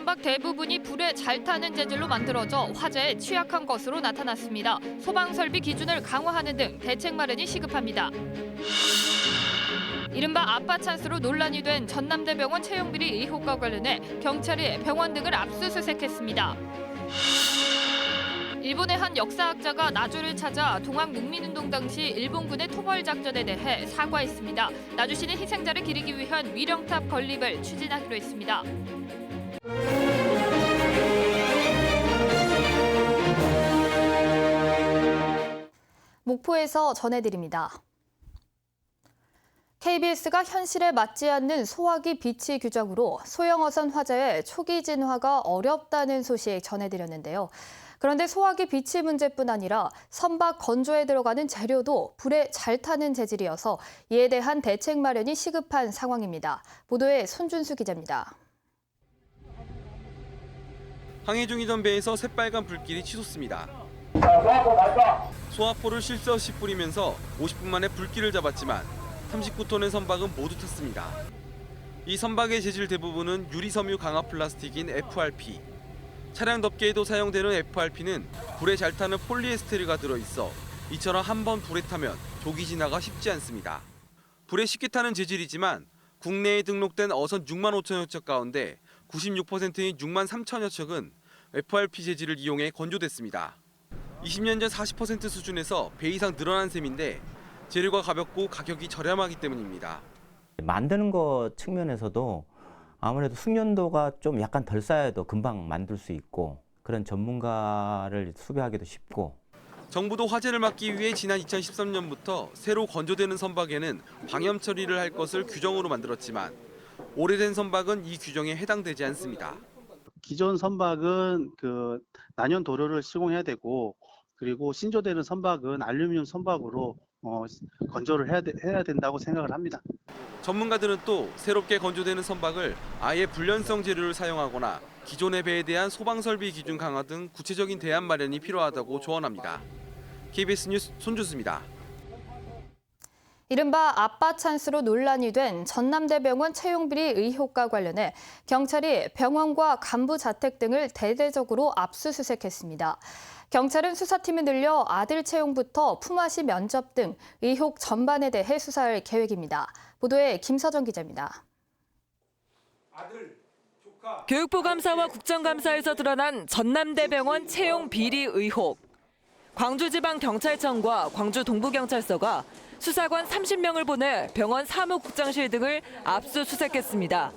선박 대부분이 불에 잘 타는 재질로 만들어져 화재에 취약한 것으로 나타났습니다. 소방 설비 기준을 강화하는 등 대책 마련이 시급합니다. 이른바 아빠 찬스로 논란이 된 전남대병원 채용비리 의혹과 관련해 경찰이 병원 등을 압수수색했습니다. 일본의 한 역사학자가 나주를 찾아 동학 농민운동 당시 일본군의 토벌 작전에 대해 사과했습니다. 나주시는 희생자를 기리기 위한 위령탑 건립을 추진하기로 했습니다. 목포에서 전해드립니다. KBS가 현실에 맞지 않는 소화기 비치 규정으로 소형어선 화재의 초기 진화가 어렵다는 소식 전해드렸는데요. 그런데 소화기 비치 문제뿐 아니라 선박 건조에 들어가는 재료도 불에 잘 타는 재질이어서 이에 대한 대책 마련이 시급한 상황입니다. 보도에 손준수 기자입니다. 항해 중이던 배에서 새빨간 불길이 치솟습니다. 소화포를 쉴 새 없이 뿌리면서 50분 만에 불길을 잡았지만 39톤의 선박은 모두 탔습니다. 이 선박의 재질 대부분은 유리섬유 강화 플라스틱인 FRP. 차량 덮개에도 사용되는 FRP는 불에 잘 타는 폴리에스테르가 들어있어 이처럼 한 번 불에 타면 조기 진화가 쉽지 않습니다. 불에 쉽게 타는 재질이지만 국내에 등록된 어선 6만 5천여 척 가운데 96%인 6만 3천여 척은 FRP 재질을 이용해 건조됐습니다. 20년 전 40% 수준에서 배 이상 늘어난 셈인데 재료가 가볍고 가격이 저렴하기 때문입니다. 만드는 것 측면에서도 아무래도 숙련도가 좀 약간 덜 쌓여도 금방 만들 수 있고 그런 전문가를 수배하기도 쉽고. 정부도 화재를 막기 위해 지난 2013년부터 새로 건조되는 선박에는 방염 처리를 할 것을 규정으로 만들었지만 오래된 선박은 이 규정에 해당되지 않습니다. 기존 선박은 난연 도료를 시공해야 되고 그리고 신조되는 선박은 알루미늄 선박으로 건조를 해야 된다고 생각을 합니다. 전문가들은 또 새롭게 건조되는 선박을 아예 불연성 재료를 사용하거나 기존의 배에 대한 소방 설비 기준 강화 등 구체적인 대안 마련이 필요하다고 조언합니다. KBS 뉴스 손준수입니다. 이른바 아빠 찬스로 논란이 된 전남대병원 채용비리 의혹과 관련해 경찰이 병원과 간부 자택 등을 대대적으로 압수수색했습니다. 경찰은 수사팀을 늘려 아들 채용부터 품앗이 면접 등 의혹 전반에 대해 수사할 계획입니다. 보도에 김서정 기자입니다. 교육부 감사와 국정감사에서 드러난 전남대병원 채용 비리 의혹. 광주지방경찰청과 광주동부경찰서가 수사관 30명을 보내 병원 사무국장실 등을 압수수색했습니다.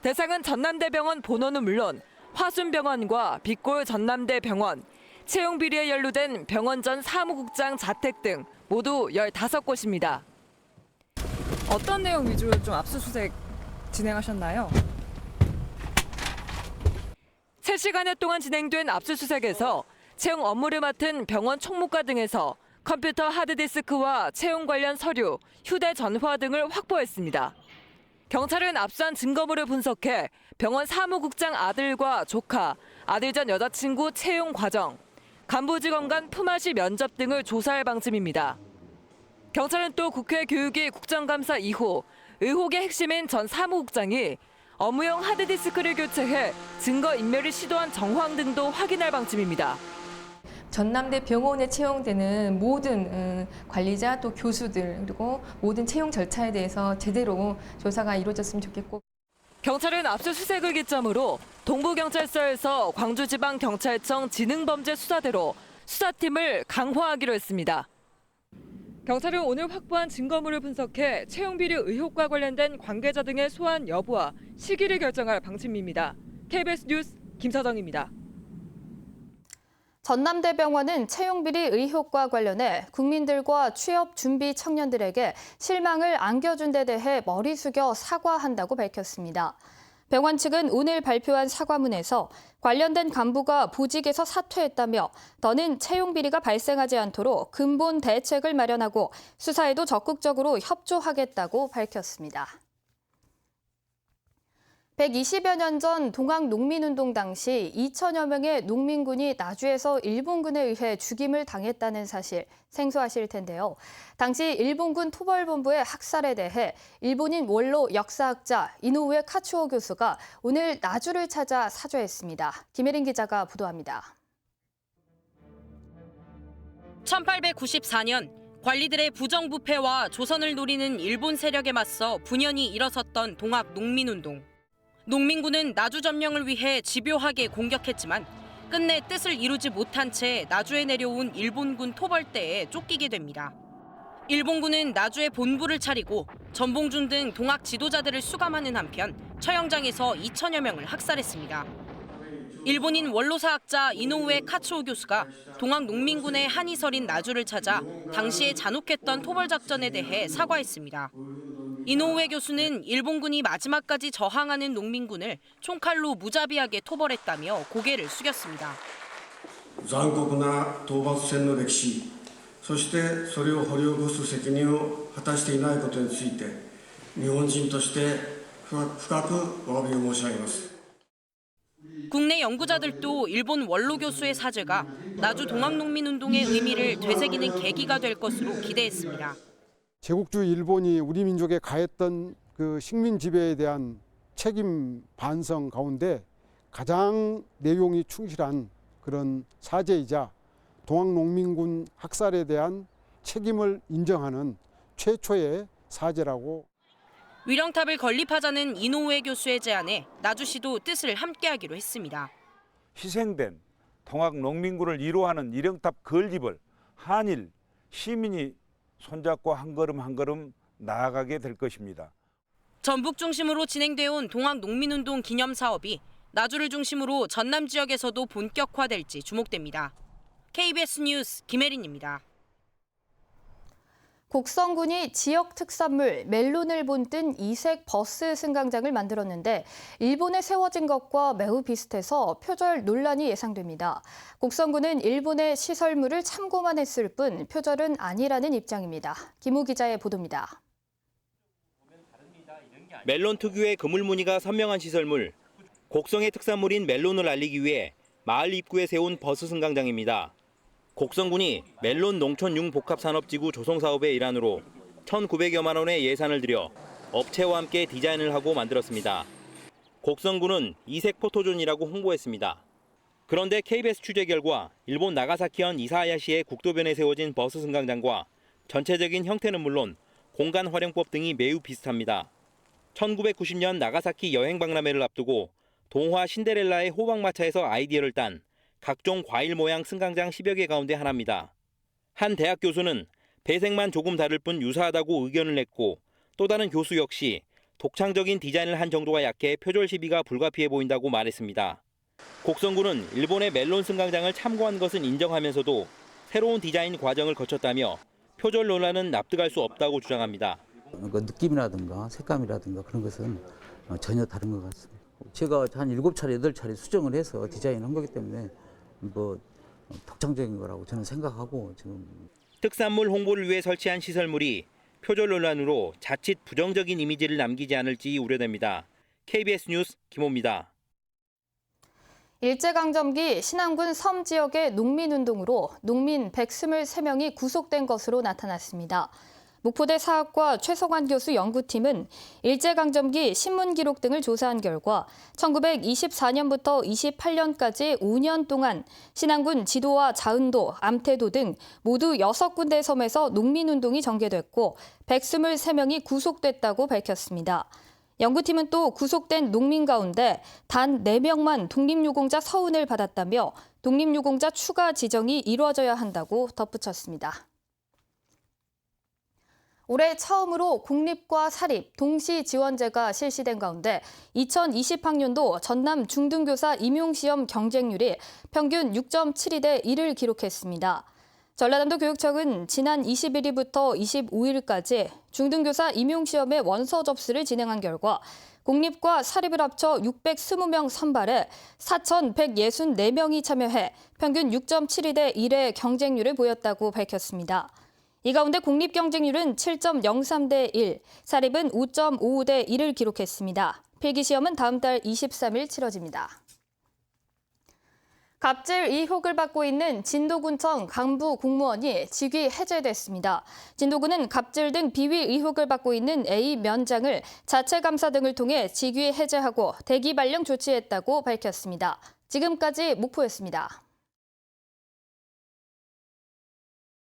대상은 전남대병원 본원은 물론 화순병원과 빛골 전남대병원, 채용 비리에 연루된 병원 전 사무국장 자택 등 모두 15곳입니다. 어떤 내용 위주로 좀 압수수색 진행하셨나요? 3시간여 동안 진행된 압수수색에서 채용 업무를 맡은 병원 총무과 등에서 컴퓨터 하드디스크와 채용 관련 서류, 휴대전화 등을 확보했습니다. 경찰은 압수한 증거물을 분석해 병원 사무국장 아들과 조카, 아들 전 여자친구 채용 과정, 간부직원 간 품앗이 면접 등을 조사할 방침입니다. 경찰은 또 국회 교육위 국정감사 이후 의혹의 핵심인 전 사무국장이 업무용 하드디스크를 교체해 증거인멸을 시도한 정황 등도 확인할 방침입니다. 전남대 병원에 채용되는 모든 관리자 또 교수들 그리고 모든 채용 절차에 대해서 제대로 조사가 이루어졌으면 좋겠고. 경찰은 압수수색을 기점으로 동부경찰서에서 광주지방경찰청 지능범죄수사대로 수사팀을 강화하기로 했습니다. 경찰은 오늘 확보한 증거물을 분석해 채용비리 의혹과 관련된 관계자 등의 소환 여부와 시기를 결정할 방침입니다. KBS 뉴스 김서정입니다. 전남대병원은 채용비리 의혹과 관련해 국민들과 취업 준비 청년들에게 실망을 안겨준 데 대해 머리 숙여 사과한다고 밝혔습니다. 병원 측은 오늘 발표한 사과문에서 관련된 간부가 보직에서 사퇴했다며 더는 채용비리가 발생하지 않도록 근본 대책을 마련하고 수사에도 적극적으로 협조하겠다고 밝혔습니다. 120여 년 전 동학농민운동 당시 2천여 명의 농민군이 나주에서 일본군에 의해 죽임을 당했다는 사실 생소하실 텐데요. 당시 일본군 토벌본부의 학살에 대해 일본인 원로 역사학자 이노우에 카츠오 교수가 오늘 나주를 찾아 사죄했습니다. 김혜린 기자가 보도합니다. 1894년 관리들의 부정부패와 조선을 노리는 일본 세력에 맞서 분연히 일어섰던 동학농민운동. 농민군은 나주 점령을 위해 집요하게 공격했지만 끝내 뜻을 이루지 못한 채 나주에 내려온 일본군 토벌대에 쫓기게 됩니다. 일본군은 나주에 본부를 차리고 전봉준 등 동학 지도자들을 수감하는 한편 처형장에서 2천여 명을 학살했습니다. 일본인 원로사학자 이노우에 카츠오 교수가 동학 농민군의 한이 서린 나주를 찾아 당시에 잔혹했던 토벌작전에 대해 사과했습니다. 이노우에 교수는 일본군이 마지막까지 저항하는 농민군을 총칼로 무자비하게 토벌했다며 고개를 숙였습니다. 残酷な討伐戦の歴史、そしてそれを掘り起こす責任を果たしていないことについて、日本人として深くお詫びを申し上げます。 국내 연구자들도 일본 원로 교수의 사죄가 나주 동학농민운동의 의미를 되새기는 계기가 될 것으로 기대했습니다. 제국주의 일본이 우리 민족에 가했던 그 식민 지배에 대한 책임 반성 가운데 가장 내용이 충실한 그런 사죄이자 동학농민군 학살에 대한 책임을 인정하는 최초의 사죄라고. 위령탑을 건립하자는 이노우에 교수의 제안에 나주시도 뜻을 함께하기로 했습니다. 희생된 동학농민군을 위로하는 위령탑 건립을 한일 시민이 손잡고 한 걸음 한 걸음 나아가게 될 것입니다. 전북 중심으로 진행되어 온 동학농민운동 기념사업이 나주를 중심으로 전남 지역에서도 본격화될지 주목됩니다. KBS 뉴스 김혜린입니다. 곡성군이 지역 특산물 멜론을 본뜬 이색 버스 승강장을 만들었는데 일본에 세워진 것과 매우 비슷해서 표절 논란이 예상됩니다. 곡성군은 일본의 시설물을 참고만 했을 뿐 표절은 아니라는 입장입니다. 김우 기자의 보도입니다. 멜론 특유의 그물무늬가 선명한 시설물, 곡성의 특산물인 멜론을 알리기 위해 마을 입구에 세운 버스 승강장입니다. 곡성군이 멜론 농촌 융복합산업지구 조성사업의 일환으로 1,900여만 원의 예산을 들여 업체와 함께 디자인을 하고 만들었습니다. 곡성군은 이색 포토존이라고 홍보했습니다. 그런데 KBS 취재 결과 일본 나가사키현 이사하야시의 국도변에 세워진 버스 승강장과 전체적인 형태는 물론 공간 활용법 등이 매우 비슷합니다. 1990년 나가사키 여행 박람회를 앞두고 동화 신데렐라의 호박마차에서 아이디어를 딴 각종 과일 모양 승강장 10여 개 가운데 하나입니다. 한 대학 교수는 배색만 조금 다를 뿐 유사하다고 의견을 냈고 또 다른 교수 역시 독창적인 디자인을 한 정도가 약해 표절 시비가 불가피해 보인다고 말했습니다. 곡성군은 일본의 멜론 승강장을 참고한 것은 인정하면서도 새로운 디자인 과정을 거쳤다며 표절 논란은 납득할 수 없다고 주장합니다. 그 느낌이라든가 색감이라든가 그런 것은 전혀 다른 것 같습니다. 제가 한 7차례, 8차례 수정을 해서 디자인한 거기 때문에 뭐 독창적인 거라고 저는 생각하고 지금. 특산물 홍보를 위해 설치한 시설물이 표절 논란으로 자칫 부정적인 이미지를 남기지 않을지 우려됩니다. KBS 뉴스 김호입니다. 일제강점기 신안군 섬 지역의 농민운동으로 농민 123명이 구속된 것으로 나타났습니다. 목포대 사학과 최성환 교수 연구팀은 일제강점기 신문 기록 등을 조사한 결과 1924년부터 28년까지 5년 동안 신안군 지도와 자은도, 암태도 등 모두 6군데 섬에서 농민운동이 전개됐고 123명이 구속됐다고 밝혔습니다. 연구팀은 또 구속된 농민 가운데 단 4명만 독립유공자 서운을 받았다며 독립유공자 추가 지정이 이루어져야 한다고 덧붙였습니다. 올해 처음으로 공립과 사립, 동시 지원제가 실시된 가운데 2020학년도 전남 중등교사 임용시험 경쟁률이 평균 6.72대 1을 기록했습니다. 전라남도 교육청은 지난 21일부터 25일까지 중등교사 임용시험의 원서 접수를 진행한 결과 공립과 사립을 합쳐 620명 선발에 4,164명이 참여해 평균 6.72대 1의 경쟁률을 보였다고 밝혔습니다. 이 가운데 공립경쟁률은 7.03대 1, 사립은 5.55대 1을 기록했습니다. 필기시험은 다음 달 23일 치러집니다. 갑질 의혹을 받고 있는 진도군청 간부 공무원이 직위 해제됐습니다. 진도군은 갑질 등 비위 의혹을 받고 있는 A 면장을 자체 감사 등을 통해 직위 해제하고 대기 발령 조치했다고 밝혔습니다. 지금까지 목포였습니다.